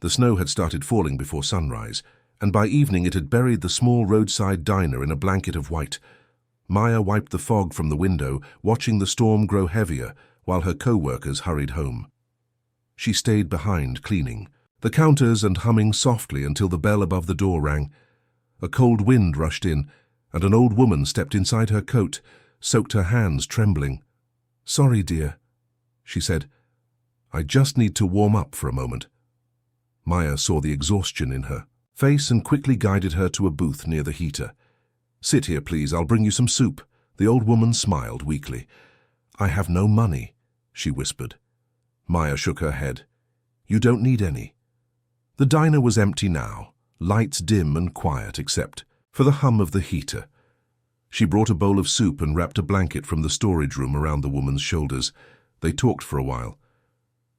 The snow had started falling before sunrise, and by evening it had buried the small roadside diner in a blanket of white. Maya wiped the fog from the window, watching the storm grow heavier while her co-workers hurried home. She stayed behind, cleaning the counters and humming softly until the bell above the door rang. A cold wind rushed in, and an old woman stepped inside her coat, soaked her hands trembling. "Sorry, dear," she said. "I just need to warm up for a moment." Maya saw the exhaustion in her face and quickly guided her to a booth near the heater. "Sit here, please. I'll bring you some soup." The old woman smiled weakly. "I have no money," she whispered. Maya shook her head. "You don't need any." The diner was empty now, lights dim and quiet except for the hum of the heater. She brought a bowl of soup and wrapped a blanket from the storage room around the woman's shoulders. They talked for a while.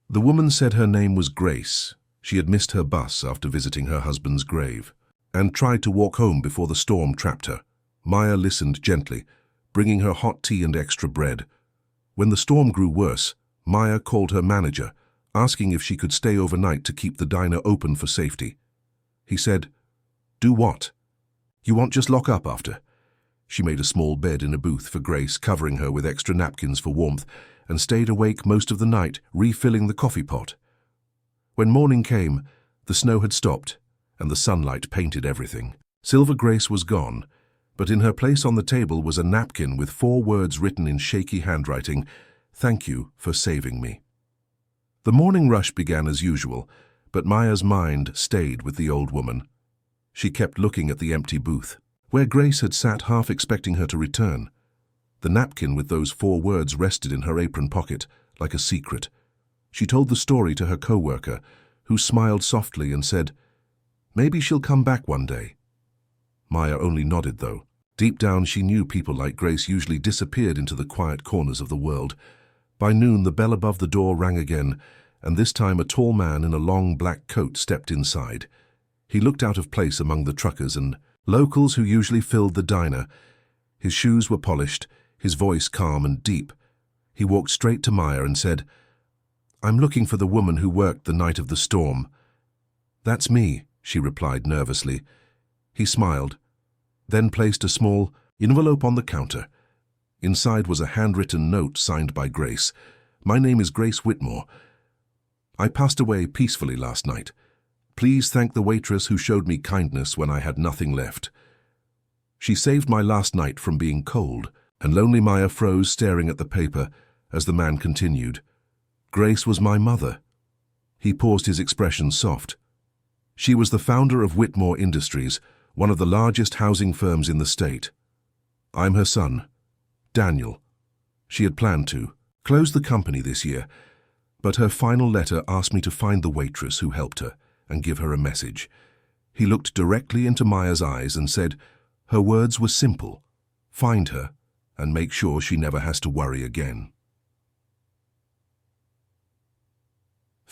The woman said her name was Grace. She had missed her bus after visiting her husband's grave and tried to walk home before the storm trapped her. Maya listened gently, bringing her hot tea and extra bread. When the storm grew worse, Maya called her manager, asking if she could stay overnight to keep the diner open for safety. He said, "Do what? You won't just lock up after?" She made a small bed in a booth for Grace, covering her with extra napkins for warmth, and stayed awake most of the night, refilling the coffee pot. When morning came, the snow had stopped, and the sunlight painted everything. Silver Grace was gone, but in her place on the table was a napkin with 4 words written in shaky handwriting: "Thank you for saving me." The morning rush began as usual, but Maya's mind stayed with the old woman. She kept looking at the empty booth, where Grace had sat half expecting her to return. The napkin with those 4 words rested in her apron pocket, like a secret. She told the story to her co-worker, who smiled softly and said, "Maybe she'll come back one day." Maya only nodded, though. Deep down, she knew people like Grace usually disappeared into the quiet corners of the world. By noon, the bell above the door rang again, and this time a tall man in a long black coat stepped inside. He looked out of place among the truckers and locals who usually filled the diner. His shoes were polished, his voice calm and deep. He walked straight to Maya and said, "I'm looking for the woman who worked the night of the storm." "That's me," she replied nervously. He smiled, then placed a small envelope on the counter. Inside was a handwritten note signed by Grace. "My name is Grace Whitmore. I passed away peacefully last night. Please thank the waitress who showed me kindness when I had nothing left." She saved my last night from being cold, and lonely Maya froze, staring at the paper as the man continued. "Grace was my mother." He paused, his expression soft. "She was the founder of Whitmore Industries, one of the largest housing firms in the state. I'm her son, Daniel. She had planned to close the company this year, but her final letter asked me to find the waitress who helped her and give her a message." He looked directly into Maya's eyes and said, her words were simple: "Find her and make sure she never has to worry again."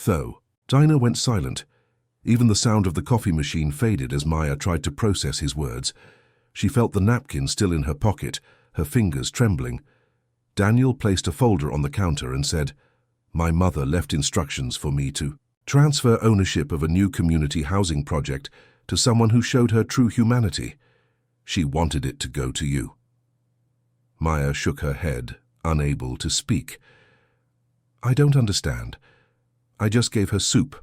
Though Dinah went silent. Even the sound of the coffee machine faded as Maya tried to process his words. She felt the napkin still in her pocket, her fingers trembling. Daniel placed a folder on the counter and said, "My mother left instructions for me to transfer ownership of a new community housing project to someone who showed her true humanity. She wanted it to go to you." Maya shook her head, unable to speak. "I don't understand. I just gave her soup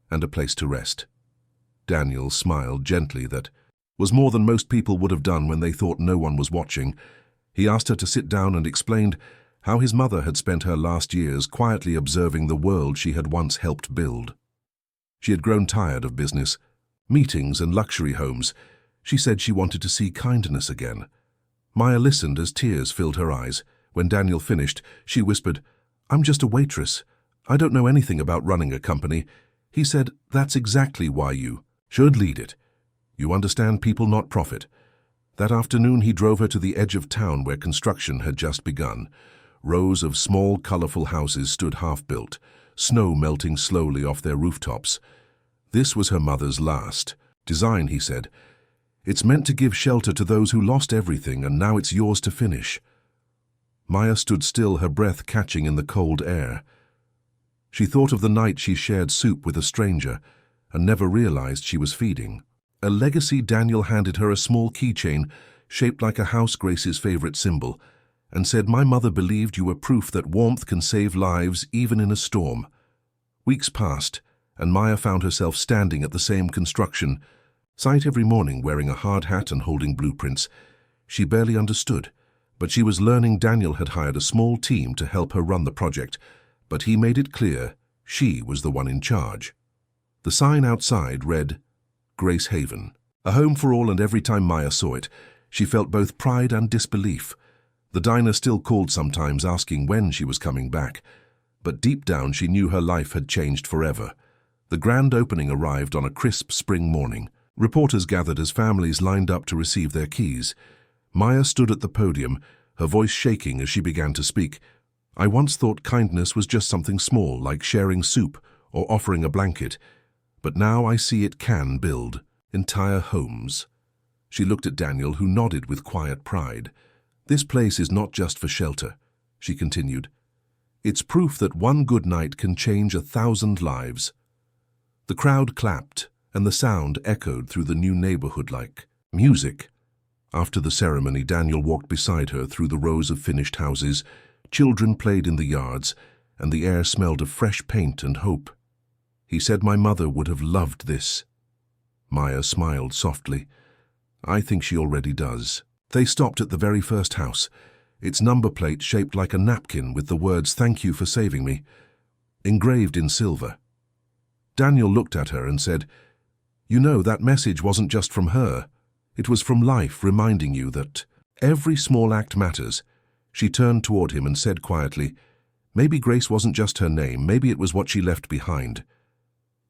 and a place to rest." Daniel smiled gently. That was more than most people would have done when they thought no one was watching. He asked her to sit down and explained how his mother had spent her last years quietly observing the world she had once helped build. She had grown tired of business, meetings and luxury homes. She said she wanted to see kindness again. Maya listened as tears filled her eyes. When Daniel finished, she whispered, "I'm just a waitress. I don't know anything about running a company." He said, "That's exactly why you should lead it. You understand people, not profit." That afternoon he drove her to the edge of town where construction had just begun. Rows of small, colorful houses stood half-built, snow melting slowly off their rooftops. This was her mother's last design, he said. "It's meant to give shelter to those who lost everything, and now it's yours to finish." Maya stood still, her breath catching in the cold air. She thought of the night she shared soup with a stranger, and never realized she was feeding. A legacy. Daniel handed her a small keychain shaped like a house, Grace's favorite symbol, and said, "My mother believed you were proof that warmth can save lives even in a storm." Weeks passed, and Maya found herself standing at the same construction site every morning, wearing a hard hat and holding blueprints. She barely understood, but she was learning. Daniel had hired a small team to help her run the project, but he made it clear she was the one in charge. The sign outside read, "Grace Haven, a home for all," and every time Maya saw it, she felt both pride and disbelief. The diner still called sometimes, asking when she was coming back, but deep down she knew her life had changed forever. The grand opening arrived on a crisp spring morning. Reporters gathered as families lined up to receive their keys. Maya stood at the podium, her voice shaking as she began to speak. "I once thought kindness was just something small, like sharing soup or offering a blanket, but now I see it can build entire homes." She looked at Daniel, who nodded with quiet pride. "This place is not just for shelter," she continued. "It's proof that one good night can change 1,000 lives." The crowd clapped, and the sound echoed through the new neighborhood like music. After the ceremony, Daniel walked beside her through the rows of finished houses. Children played in the yards, and the air smelled of fresh paint and hope. He said, "My mother would have loved this." Maya smiled softly. "I think she already does." They stopped at the very first house, its number plate shaped like a napkin with the words, "Thank you for saving me," engraved in silver. Daniel looked at her and said, "You know, that message wasn't just from her. It was from life, reminding you that every small act matters." She turned toward him and said quietly, "Maybe Grace wasn't just her name, maybe it was what she left behind."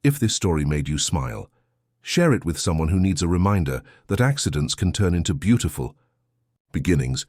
If this story made you smile, share it with someone who needs a reminder that accidents can turn into beautiful beginnings.